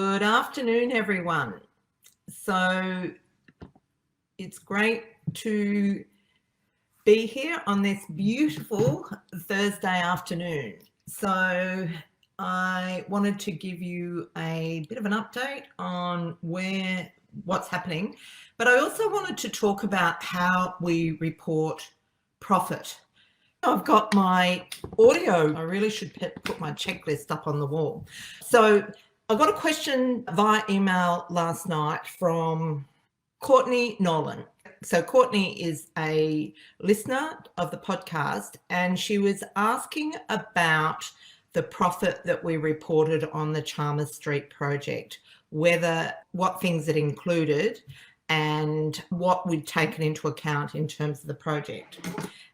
Good afternoon, everyone. So it's great to be here on this beautiful Thursday afternoon. So I wanted to give you a bit of an update on what's happening, but I also wanted to talk about how we report profit. I've got my audio. I really should put my checklist up on the wall. So I got a question via email last night from Courtney Nolan. So Courtney is a listener of the podcast, and she was asking about the profit that we reported on the Chalmers Street project, what things it included and what we'd taken into account in terms of the project.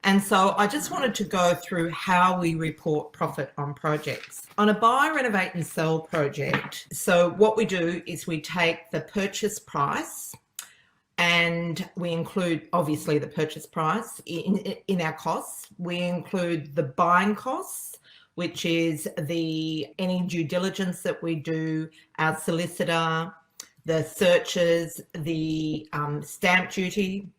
And so I just wanted to go through how we report profit on projects. On a buy, renovate and sell project, so what we do is we take the purchase price and we include obviously the purchase price in our costs. We include the buying costs, which is any due diligence that we do, our solicitor, the searches, the stamp duty,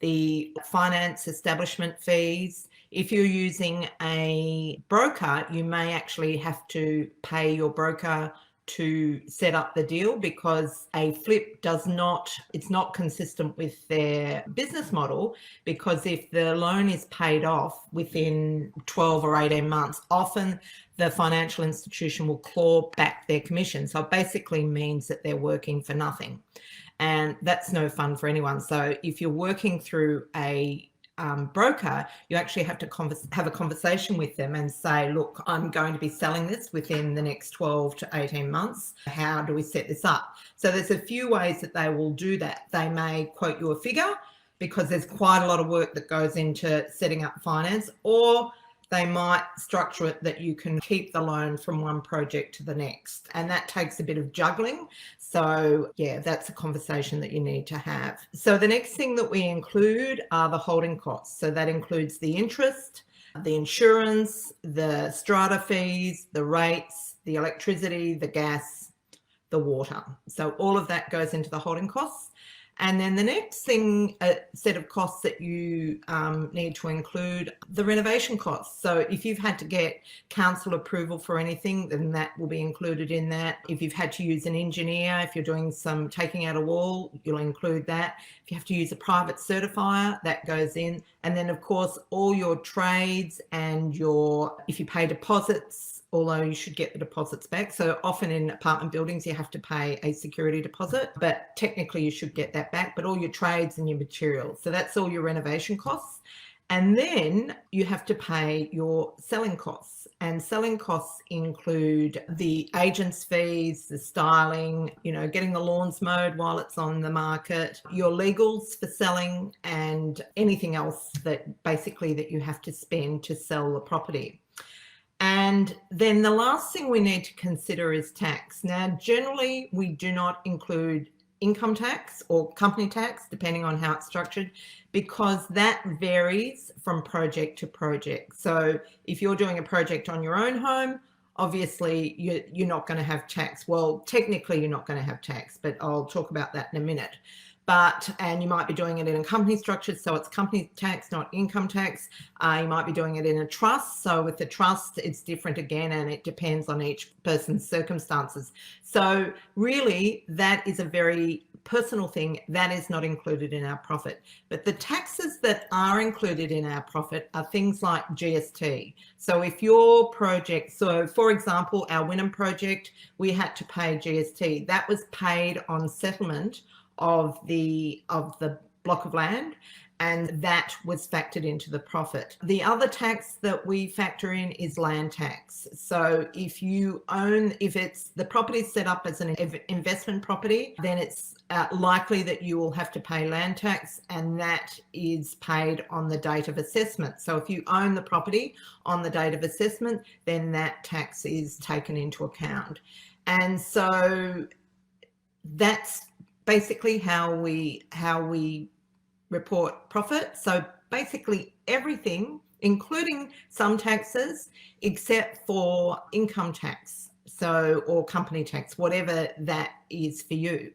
the finance establishment fees. If you're using a broker, you may actually have to pay your broker to set up the deal, because a flip it's not consistent with their business model, because if the loan is paid off within 12 or 18 months, often the financial institution will claw back their commission. So it basically means that they're working for nothing. And that's no fun for anyone. So if you're working through a broker, you actually have to have a conversation with them and say, look, I'm going to be selling this within the next 12 to 18 months. How do we set this up? So there's a few ways that they will do that. They may quote you a figure, because there's quite a lot of work that goes into setting up finance, or they might structure it that you can keep the loan from one project to the next. And that takes a bit of juggling. So yeah, that's a conversation that you need to have. So the next thing that we include are the holding costs. So that includes the interest, the insurance, the strata fees, the rates, the electricity, the gas, the water. So all of that goes into the holding costs. And then the next thing, set of costs that you need to include, the renovation costs. So if you've had to get council approval for anything, then that will be included in that. If you've had to use an engineer, if you're doing some taking out a wall, you'll include that. If you have to use a private certifier, that goes in. And then of course, all your trades and if you pay deposits, although you should get the deposits back. So often in apartment buildings, you have to pay a security deposit, but technically you should get that back, but all your trades and your materials. So that's all your renovation costs. And then you have to pay your selling costs, and selling costs include the agent's fees, the styling, getting the lawns mowed while it's on the market, your legals for selling, and anything else that you have to spend to sell the property. And then the last thing we need to consider is tax. Now, generally, we do not include income tax or company tax, depending on how it's structured, because that varies from project to project. So if you're doing a project on your own home, obviously you're not going to have tax. Well, technically you're not going to have tax, but I'll talk about that in a minute. And you might be doing it in a company structure, so it's company tax, not income tax. You might be doing it in a trust. So with the trust, it's different again, and it depends on each person's circumstances. So really, that is a very personal thing that is not included in our profit. But the taxes that are included in our profit are things like GST. So if your project, for example, our Wynnum project, we had to pay GST. That was paid on settlement of the block of land, and that was factored into the profit. The other tax that we factor in is land tax. So if it's the property set up as an investment property, then it's likely that you will have to pay land tax, and that is paid on the date of assessment. So if you own the property on the date of assessment, then that tax is taken into account. And so that's basically how we report profit. So basically everything, including some taxes, except for income tax. So, or company tax, whatever that is for you.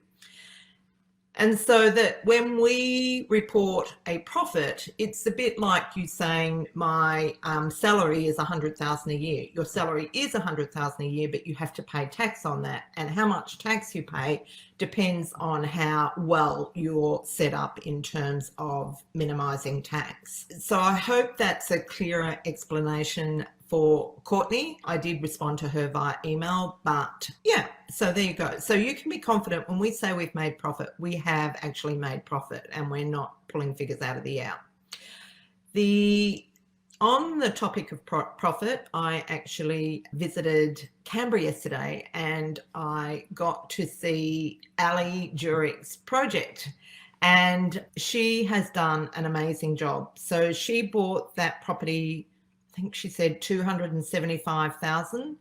And so that when we report a profit, it's a bit like you saying my salary is 100,000 a year. Your salary is 100,000 a year, but you have to pay tax on that. And how much tax you pay depends on how well you're set up in terms of minimizing tax. So I hope that's a clearer explanation for Courtney. I did respond to her via email, but yeah, so there you go. So you can be confident when we say we've made profit, we have actually made profit and we're not pulling figures out of the air. On the topic of profit, I actually visited Canberra yesterday and I got to see Ali Jurick's project. And she has done an amazing job. So she bought that property, I think she said $275,000,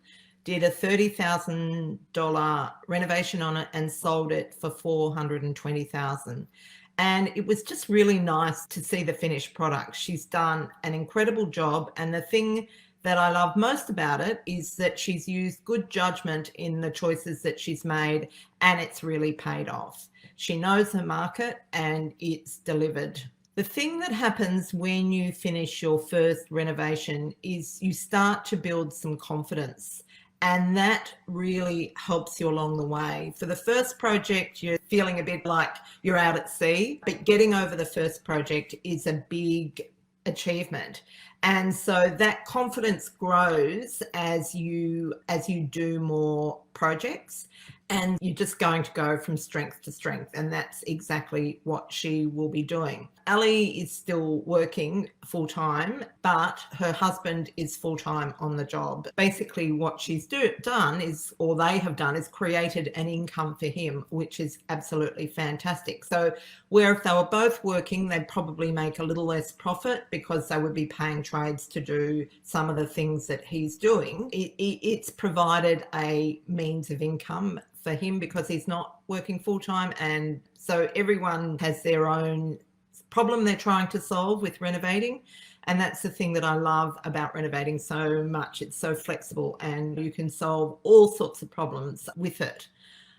did a $30,000 renovation on it and sold it for $420,000. And it was just really nice to see the finished product. She's done an incredible job. And the thing that I love most about it is that she's used good judgment in the choices that she's made, and it's really paid off. She knows her market and it's delivered. The thing that happens when you finish your first renovation is you start to build some confidence, and that really helps you along the way. For the first project, you're feeling a bit like you're out at sea, but getting over the first project is a big achievement. And so that confidence grows as you do more projects, and you're just going to go from strength to strength. And that's exactly what she will be doing. Ali is still working full time, but her husband is full time on the job. Basically what she's done is, or they have done, is created an income for him, which is absolutely fantastic. So where if they were both working, they'd probably make a little less profit because they would be paying trades to do some of the things that he's doing. It's provided a means of income for him because he's not working full time. And so everyone has their own problem they're trying to solve with renovating. And that's the thing that I love about renovating so much. It's so flexible and you can solve all sorts of problems with it.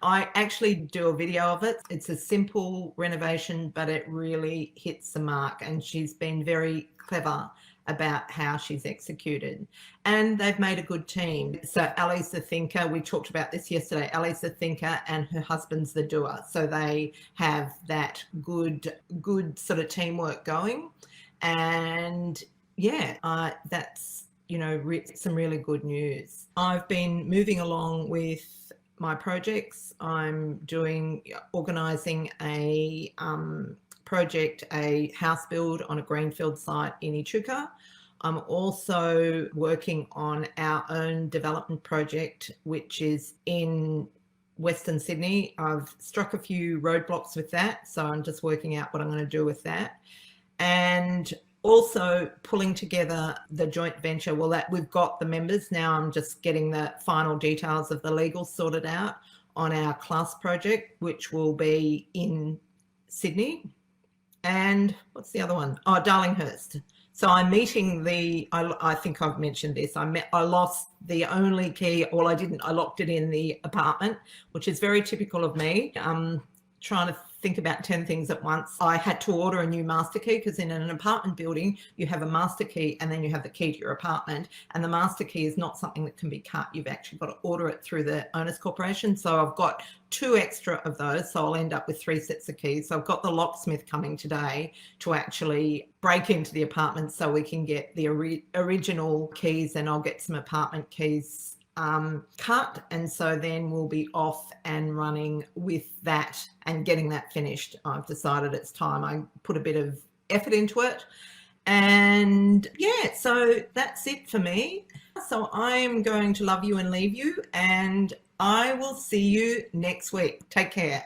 I actually do a video of it. It's a simple renovation, but it really hits the mark, and she's been very clever about how she's executed, and they've made a good team. So Ali's the thinker. We talked about this yesterday. Ali's the thinker and her husband's the doer. So they have that good sort of teamwork going. And yeah, that's, some really good news. I've been moving along with my projects. I'm organising a project, a house build on a greenfield site in Echuca. I'm also working on our own development project, which is in Western Sydney. I've struck a few roadblocks with that, so I'm just working out what I'm going to do with that. And also pulling together the joint venture. Well, that we've got the members now. I'm just getting the final details of the legals sorted out on our class project, which will be in Sydney. And what's the other one? Oh, Darlinghurst. So I'm meeting I think I've mentioned this. I lost the only key. Well, I didn't. I locked it in the apartment, which is very typical of me. Trying to think about 10 things at once. I had to order a new master key because in an apartment building, you have a master key and then you have the key to your apartment. And the master key is not something that can be cut. You've actually got to order it through the owners corporation. So I've got 2 extra of those. So I'll end up with 3 sets of keys. So I've got the locksmith coming today to actually break into the apartment so we can get the original keys, and I'll get some apartment keys cut, and so then we'll be off and running with that and getting that finished. I've decided it's time. I put a bit of effort into it, and yeah, so that's it for me. So I'm going to love you and leave you, and I will see you next week. Take care.